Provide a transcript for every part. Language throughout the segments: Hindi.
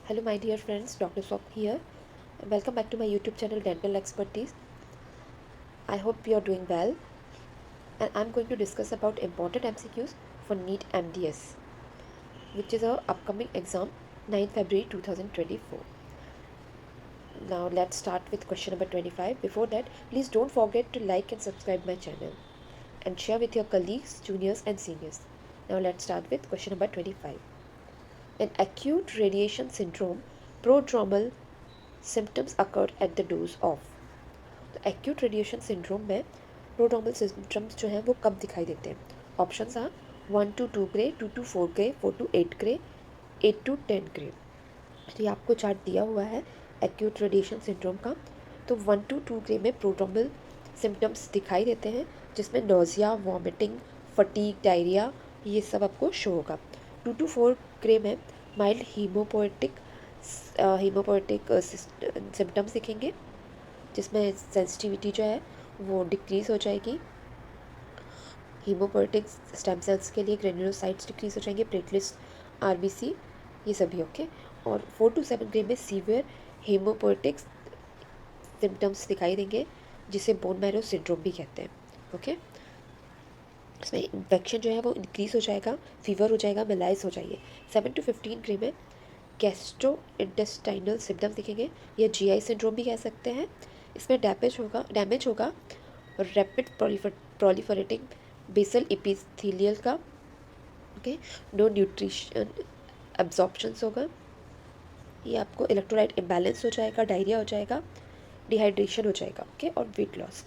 Hello my dear friends, Dr. Swap here. Welcome back to my YouTube channel Dental Expertise. I hope you are doing well, and I'm going to discuss about important MCQs for NEET MDS, which is our upcoming exam 9th February 2024. Now let's start with question number 25. Before that, please don't forget to like and subscribe my channel and share with your colleagues, juniors and seniors. Now let's start with question number 25. In acute radiation syndrome, prodromal symptoms occurred at the dose of. तो एक्यूट रेडिएशन सिंड्रोम में प्रोड्रोमल सिम्टम्स जो हैं वो कब दिखाई देते हैं? Options are 1 to 2 gray, 2 to 4 gray, 4 to 8 gray, 8 to 10 gray. तो ये आपको चार्ट दिया हुआ है एक्यूट रेडिएशन सिंड्रोम का. तो 1 to 2 ग्रे में प्रोड्रोमल सिम्टम्स दिखाई देते हैं, जिसमें नोजिया, वॉमिटिंग, फटीग, डायरिया, ये सब आपको शो होगा. 2 to 4 ग्रे में माइल्ड हीमोपोएटिक सिम्टम्स दिखेंगे, जिसमें सेंसिटिविटी जो है वो डिक्रीज़ हो जाएगी. हीमोपोएटिक स्टेम सेल्स के लिए ग्रेन्युलोसाइट्स डिक्रीज़ हो जाएंगे, प्लेटलेट्स, आरबीसी, ये सभी ओके. और 4 to 7 ग्रे में सीवियर हीमोपोएटिक सिम्टम्स दिखाई देंगे, जिसे बोन मैरो सिंड्रोम भी कहते हैं. ओके, इसमें इन्फेक्शन जो है वो इंक्रीज़ हो जाएगा, फीवर हो जाएगा, मेलाइज हो जाएगी. 7 to 15 ग्रे में गैस्ट्रो इंटेस्टाइनल सिम्टम्स दिखेंगे, या जीआई सिंड्रोम भी कह सकते हैं. इसमें डैमेज होगा रैपिड प्रोलिफरेटिंग बेसल एपिथेलियल का. ओके, नो न्यूट्रिशन एब्जॉर्प्शंस होगा. ये आपको इलेक्ट्रोलाइट इम्बैलेंस हो जाएगा, डायरिया हो जाएगा, डिहाइड्रेशन हो जाएगा. ओके, और वेट लॉस.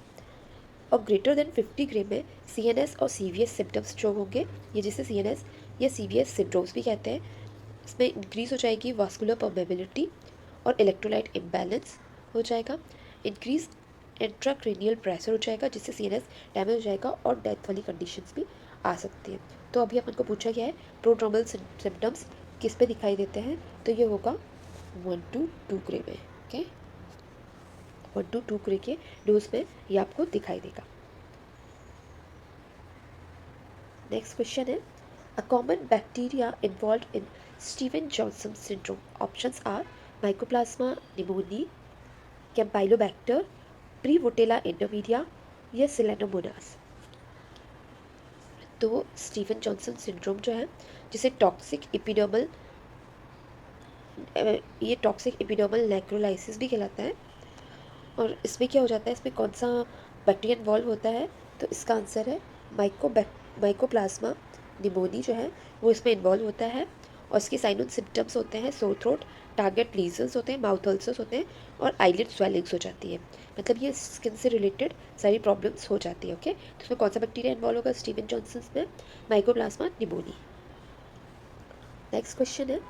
और ग्रेटर देन 50 ग्रे में सीएनएस और सीवीएस सिम्टम्स जो होंगे, ये जिसे सीएनएस या सीवीएस सिंड्रोम्स भी कहते हैं. इसमें इंक्रीज़ हो जाएगी वास्कुलर परमेबिलिटी और इलेक्ट्रोलाइट इम्बैलेंस हो जाएगा. इंक्रीज इंट्राक्रेनियल प्रेशर हो जाएगा, जिससे सीएनएस डैमेज हो जाएगा और डेथ वाली कंडीशंस भी आ सकती हैं. तो अभी अपन को पूछा गया है प्रोड्रोमल सिम्टम्स किस पे दिखाई देते हैं, तो ये होगा 1 to 2 ग्रे में. ओके, 1 to 2 ग्रे के डोज में ये आपको दिखाई देगा. नेक्स्ट क्वेश्चन है, a common bacteria involve in Steven Johnson syndrome. Options are mycoplasma pneumoniae, campylobacter, prevotella intermedia, या सिलेनोमोनास. तो स्टीवन जॉनसन सिंड्रोम जो है, जिसे टॉक्सिक एपिडर्मल नेक्रोलाइसिस भी कहलाता है. और इसमें क्या हो जाता है, इसमें कौन सा बैक्टीरिया इन्वॉल्व होता है? तो इसका आंसर है माइकोप्लाज्मा निमोनी जो है वो इसमें इन्वॉल्व होता है. और इसके साइन एंड सिम्टम्स होते हैं सोर थ्रोट, टारगेट लीजन्स होते हैं, माउथ अल्सर्स होते हैं, और आईलिड स्वेलिंग्स हो जाती है. मतलब ये स्किन से रिलेटेड सारी प्रॉब्लम्स हो जाती है. ओके, तो इसमें कौन सा बैक्टीरिया इन्वॉल्व होगा स्टीवन जॉनसन में? Mycoplasma pneumoniae. नेक्स्ट क्वेश्चन है,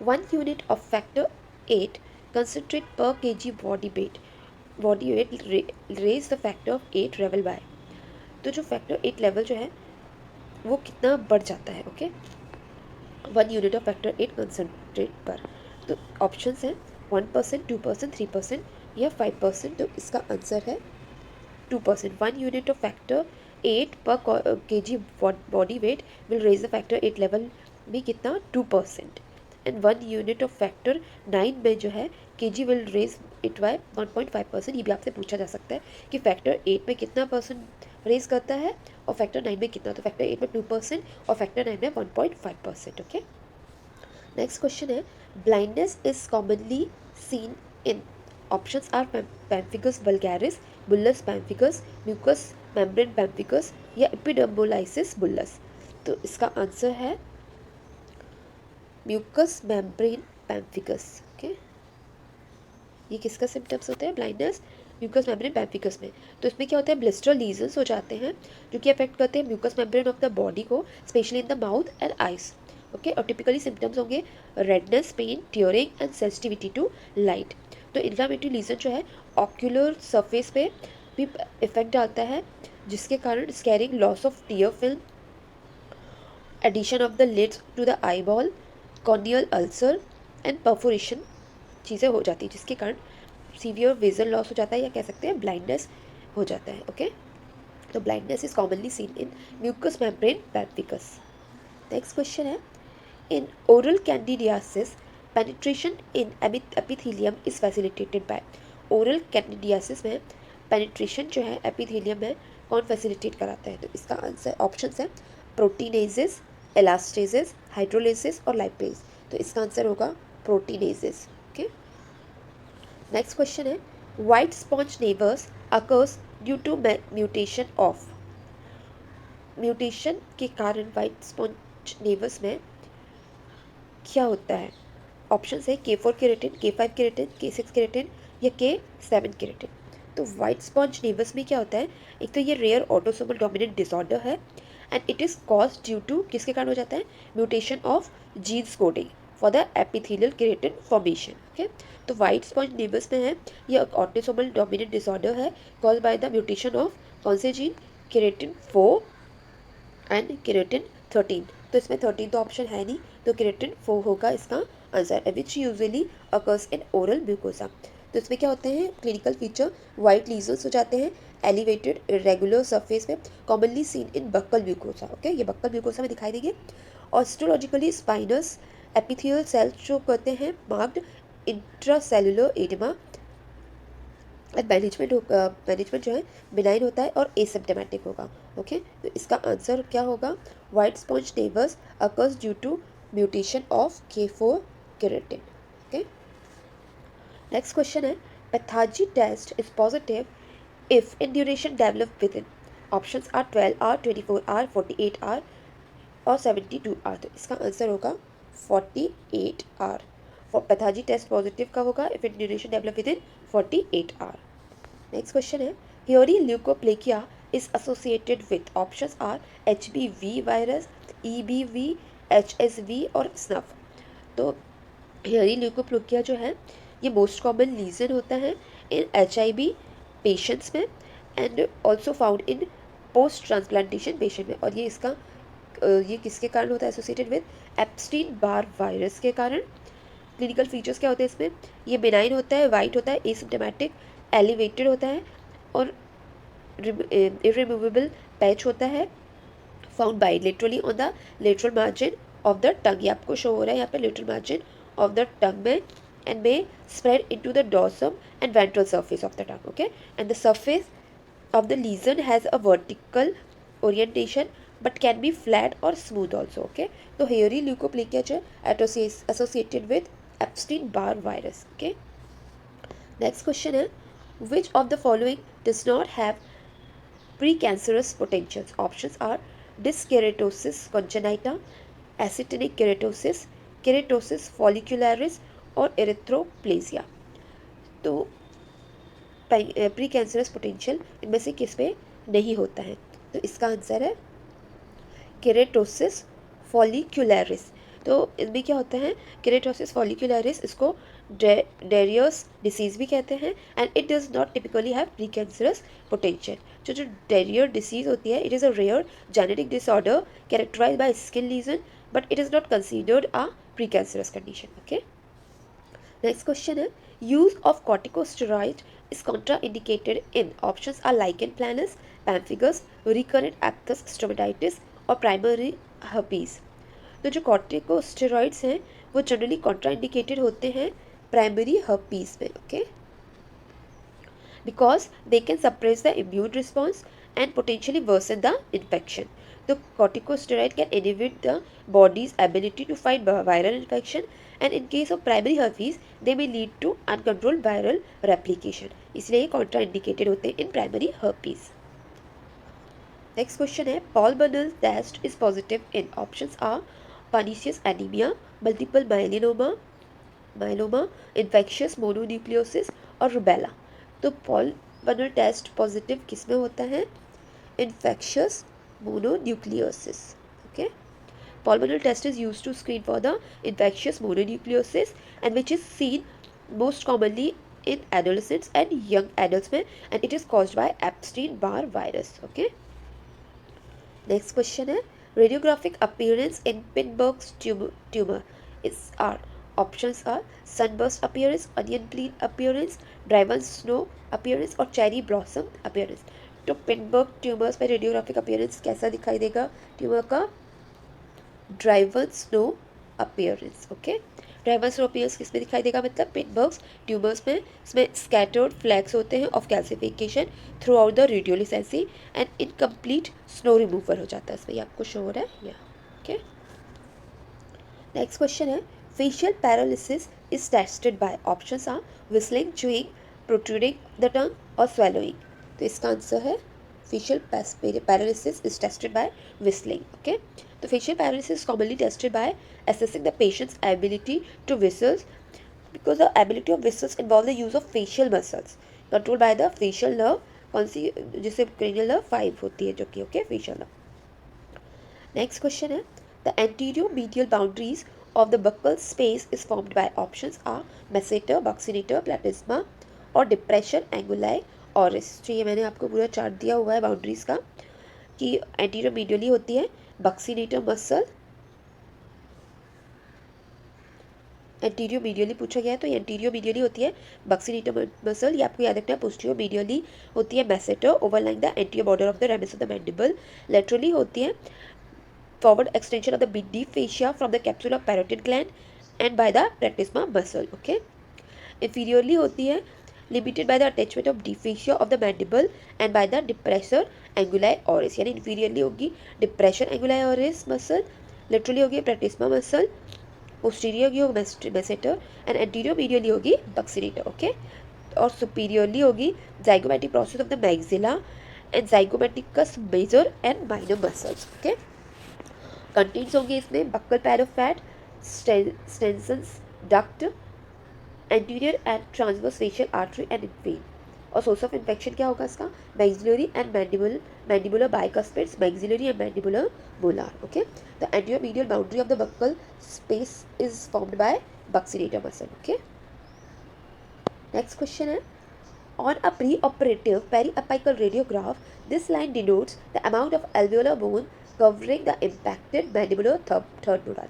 1 unit of factor 8 concentrate per KG body weight raise the factor of 8 level by. तो जो फैक्टर 8 लेवल जो है वो कितना बढ़ जाता है? Okay, 1 unit of factor 8 concentrate पर. तो ऑप्शंस हैं 1%, 2%, 3% या 5%. तो इसका आंसर है 2%. 1 unit of factor 8 per KG body weight will raise the factor 8 level भी कितना? 2%. एंड 1 यूनिट ऑफ फैक्टर 9 में जो है KG will raise it by 1.5%. ये भी आपसे पूछा जा सकता है कि फैक्टर 8 में कितना परसेंट रेज करता है और फैक्टर 9 में कितना. तो फैक्टर 8 में 2% और फैक्टर 9 में 1.5%. ओके, नेक्स्ट क्वेश्चन है, blindness is commonly seen in. Options are pemphigus vulgaris, bullous pemphigus, mucous membrane pemphigus, या एपिडर्मोलाइसिस बुल्लस. तो इसका आंसर है म्यूकस मेम्ब्रेन पैम्फिगस. ओके, ये किसका सिम्टम्स होते हैं? ब्लाइंडनेस, म्यूकस मेम्ब्रेन पैम्फिगस में. तो इसमें क्या होता है, ब्लिस्टर लीजन्स हो जाते हैं जो कि अफेक्ट करते हैं mucus membrane of the body को, specially in the mouth and eyes. Okay, और टिपिकली सिम्टम्स होंगे redness, pain, tearing and sensitivity to light. तो इन्फ्लेमेटरी लीजन जो है ऑक्यूलर सरफेस पे भी इफेक्ट डालता है, जिसके कारण scarring, loss of tear film, adhesion of the lids to the eyeball, corneal ulcer and perforation चीज़ें हो जाती है, जिसके कारण सीवियर विजन लॉस हो जाता है, या कह सकते हैं ब्लाइंडनेस हो जाता है. ओके, तो blindness is commonly seen in mucous membrane pemphigus. Next question है, in oral candidiasis penetration in epithelium is facilitated by. Oral candidiasis में पेनिट्रेशन जो है एपिथेलियम में कौन फैसिलिटेट कराता है? तो इसका आंसर ऑप्शन है प्रोटीनेजेस, एलास्टेजेस, हाइड्रोलेसिस और लाइपेज। तो इसका आंसर होगा प्रोटीनेजेस। ओके, नेक्स्ट क्वेश्चन है white sponge नेवर्स occurs due to mutation of. Mutation के कारण वाइट स्पॉन्ज नेवर्स में क्या होता है? ऑप्शन है K4 keratin, K5 keratin, K6 keratin या K7 केरेटिन। तो वाइट स्पॉन्ज नेवर्स में क्या होता है? एक तो ये रेयर ऑटोसोमल डोमिनेंट डिसऑर्डर है and it is caused due to, किसके कारण हो जाता है? Mutation of genes coding for the epithelial keratin formation. Okay, तो वाइट स्पॉन्ज नेवर्स में है ये ऑटोसोमल डोमिनेंट डिसऑर्डर है caused by the mutation of कौन से जीन? Keratin 4 and keratin 13। तो इसमें 13 तो ऑप्शन है नहीं, तो केरेटिन 4 होगा इसका answer, which usually occurs in oral mucosa. तो इसमें क्या होते हैं? क्लिनिकल फीचर वाइट लीजन्स हो जाते हैं एलिवेटेड इरेगुलर सरफेस में, commonly seen in buccal mucosa. Okay, ये बक्कल म्यूकोसा में दिखाई देंगे। ऑस्ट्रोलॉजिकली स्पाइनस एपिथेलियल सेल्स जो कहते हैं मार्क्ड इंट्रासेलुलर एडिमा। मैनेजमेंट जो है बिनाइन होता है और एसिम्प्टोमेटिक होगा। ओके, तो इसका आंसर क्या होगा? White sponge नेवर्स occurs due to mutation of K4 keratin. Okay, next question है pathology test is positive if in duration develop within. Options are 12 hour, 24 hour, 48 hour और 72 आवर। तो इसका आंसर होगा 48 आवर। पैथोलॉजी टेस्ट पॉजिटिव का होगा if in duration develop within 48 hour. Next question है hairy leukoplakia is associated with. Options are HBV virus, EBV, HSV और स्नफ। तो हियरी ल्यूकोप्लेकिया जो है ये मोस्ट कॉमन लीजन होता है इन HIV पेशेंट्स में and also found in post transplantation patient में। और ये किसके कारण होता है? Associated with Epstein Barr virus के कारण। क्लिनिकल फीचर्स क्या होते हैं इसमें? ये बिनाइन होता है, वाइट होता है, एसिम्प्टोमेटिक, एलिवेटेड होता है और इरिमूवेबल पैच होता है, found bilaterally on the lateral margin of the tongue. ये आपको शो हो रहा है यहाँ पे lateral margin of the tongue में and may spread into the dorsum and ventral surface of the tongue. Okay, and the surface of the lesion has a vertical orientation but can be flat or smooth also. Okay, so hairy leukoplakia जो associated with Epstein-Barr virus. Okay, next question है which of the following does not have precancerous potentials? Options are dyskeratosis congenita, actinic keratosis, keratosis follicularis और erythroplasia। तो प्री कैंसरस पोटेंशियल इनमें से किस पे नहीं होता है? तो इसका आंसर है केरेटोसिस फॉलिक्यूलरिस। तो इसमें क्या होता है? केरेटोसिस फॉलिक्यूलरिस, इसको डेरियस डिसीज़ भी कहते हैं and it does not typically have precancerous potential. जो डेरियर डिसीज़ होती है, it is a rare genetic disorder characterised by skin lesion but it is not considered a precancerous condition. Okay, next question है use of corticosteroid is contraindicated in। options are lichen planus, pemphigus, recurrent aphthous stomatitis और primary herpes। तो जो corticosteroids हैं वो जनरली contraindicated होते हैं प्राइमरी herpes में। Okay, because they can suppress the immune response and potentially worsen the infection. The corticosteroid can inhibit the body's ability to fight viral infection and in case of primary herpes they may lead to uncontrolled viral replication. इसलिए ये contraindicated होते हैं in primary herpes. Next question है Paul Bunel test is positive in। options are pernicious anemia, multiple myeloma, infectious mononucleosis और rubella। तो पॉल बनल टेस्ट पॉजिटिव किस में होता है? Infectious mononucleosis. Okay, Paul Bunnell test is used to screen for the infectious mononucleosis and which is seen most commonly in adolescents and young adults में and it is caused by Epstein Barr virus. Okay, next question है radiographic appearance in Pindborg's tumour is are. Options are sunburst appearance, onion peel appearance, driven snow appearance और cherry blossom appearance। तो पिनबर्ग ट्यूमर्स पे रेडियोग्राफिक अपीयरेंस कैसा दिखाई देगा ट्यूमर का? Driven snow appearance. Okay, tremors और ओपियल्स किस में दिखाई देगा, मतलब पिनबर्ग्स ट्यूमर्स में। इसमें स्कैटर्ड फ्लैग्स होते हैं of calcification throughout the radiolucency and incomplete snow removal हो जाता है इसमें, ये आपको शो हो रहा है यहाँ। ओके, नेक्स्ट क्वेश्चन है facial paralysis is tested by, options are whistling, chewing, protruding the tongue और swallowing। तो इसका आंसर है facial paralysis is tested by whistling। Okay, तो facial paralysis commonly tested by assessing the patient's ability to whistles because the ability of whistles involve the use of facial muscles controlled by the facial nerve, कौन सी, जिसे cranial nerve 5 होती है जो कि okay facial nerve। Next question है the anterior medial boundaries of the buccal space is formed by, options are masseter, buccinator, platysma और depression anguli oris। तो ये मैंने आपको पूरा चार्ट दिया हुआ है बाउंड्रीज का कि एंटीरियर मीडियली होती है बक्सीनेटर मसल, एंटीरियो मीडियली पूछा गया है तो ये एंटीरियो मीडियली होती है बक्सीनेटर मसल, ये आपको याद रखना है। पोस्टीरियो मीडियली होती है masseter overlying the anterior border of the ramus of the mandible, laterally होती है forward extension of the deep fascia from the capsule of parotid gland and by the platysma muscle। okay, inferiorly होती है limited by the attachment of deep fascia of the mandible and by the depressor anguli oris, यानी inferiorly होगी depressor anguli oris muscle, laterally होगी platysma muscle, posterior होगी masseter and anterior medially होगी buccinator। okay, और superiorly होगी zygomatic process of the maxilla and zygomaticus major and minor muscles। okay, contents होंगे इसमें buccal pad of fat, Stensen's duct, anterior and transverse facial artery and vein. और सोर्स ऑफ इन्फेक्शन क्या होगा इसका, maxillary and mandibular bicuspids, maxillary and mandibular molar. Okay, the anterior medial boundary of the buccal space is formed by buccinator muscle. Okay, next question है on a pre-operative periapical radiograph, this line denotes the amount of alveolar bone covering the impacted mandibular third molar।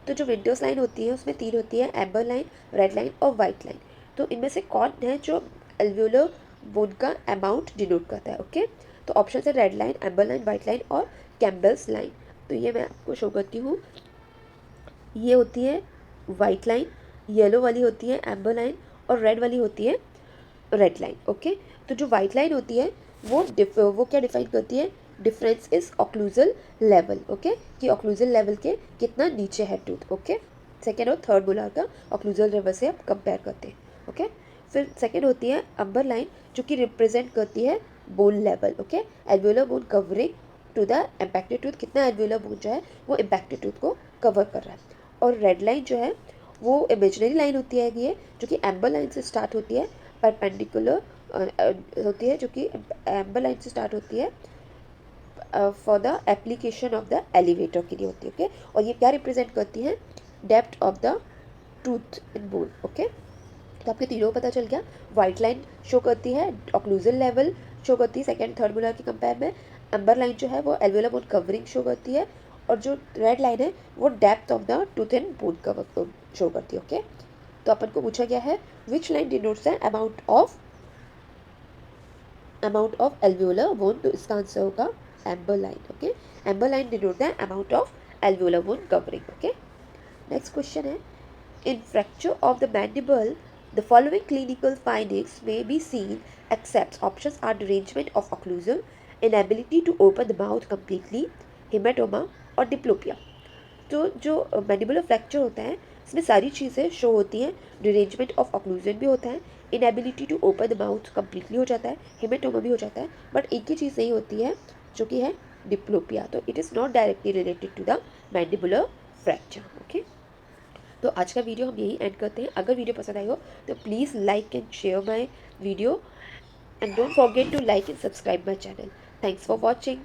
तो जो विंटर्स लाइन होती है उसमें 3 होती है, एम्बर लाइन, रेड लाइन और वाइट लाइन। तो इनमें से कौन है जो एल्वियोलर बोन का अमाउंट डिनोट करता है। ओके, तो ऑप्शन है red line, amber line, white line और कैम्बल्स लाइन। तो ये मैं आपको शो करती हूँ, ये होती है वाइट लाइन, येलो वाली होती है एम्बर लाइन और रेड वाली होती है रेड लाइन। ओके, तो जो वाइट लाइन होती है वो क्या डिफाइन करती है, difference is occlusal level. Okay, कि ऑक्लूजल लेवल के कितना नीचे है टूथ। ओके, सेकेंड और थर्ड मोलार का ऑक्लूजल लेवल से आप कंपेयर करते हैं। ओके, फिर सेकेंड होती है अम्बर लाइन जो कि रिप्रेजेंट करती है bone level. Okay, alveolar bone covering to the impacted tooth, कितना एल्वियोलर बोन जो है वो इम्पैक्टेड टूथ को कवर कर रहा है। और रेड लाइन जो है वो इमेजिनरी लाइन होती है ये, जो कि एम्बर लाइन से स्टार्ट होती है, परपेंडिकुलर होती है, जो कि एम्बर लाइन से स्टार्ट होती है for the application of the elevator के लिए होती है। ओके, और ये क्या रिप्रेजेंट करती है, depth of the tooth in bone. Okay, तो आपके तीनों पता चल गया। वाइट लाइन शो करती है ऑक्लूजल लेवल शो करती है सेकेंड थर्ड मोलार के कंपेयर में, एम्बर लाइन जो है वो एल्वियोलर बोन कवरिंग शो करती है और जो रेड लाइन है वो depth of the tooth in bone cover show करती है। ओके, तो अपन को पूछा गया है which line denotes the amount of alveolar bone, तो इसका आंसर होगा amber line. Okay, amber line denote the amount of alveolar bone covering. Okay, next question है in fracture of the mandible the following clinical findings may be seen except, options are derangement of occlusal, inability to open the mouth completely, hematoma और डिप्लोपिया। तो जो मैंडिबुलर फ्रैक्चर होता है इसमें सारी चीज़ें शो होती हैं, डिरेंजमेंट ऑफ ऑक्लूजन भी होता है, inability to open the mouth completely हो जाता है, हेमेटोमा भी हो जाता है, बट एक ही चीज़ नहीं होती है जो कि है डिप्लोपिया। तो it is not directly related to the mandibular fracture. Okay, तो आज का वीडियो हम यही एंड करते हैं। अगर वीडियो पसंद आई हो तो please like and share my video and don't forget to like and subscribe my channel. Thanks for watching.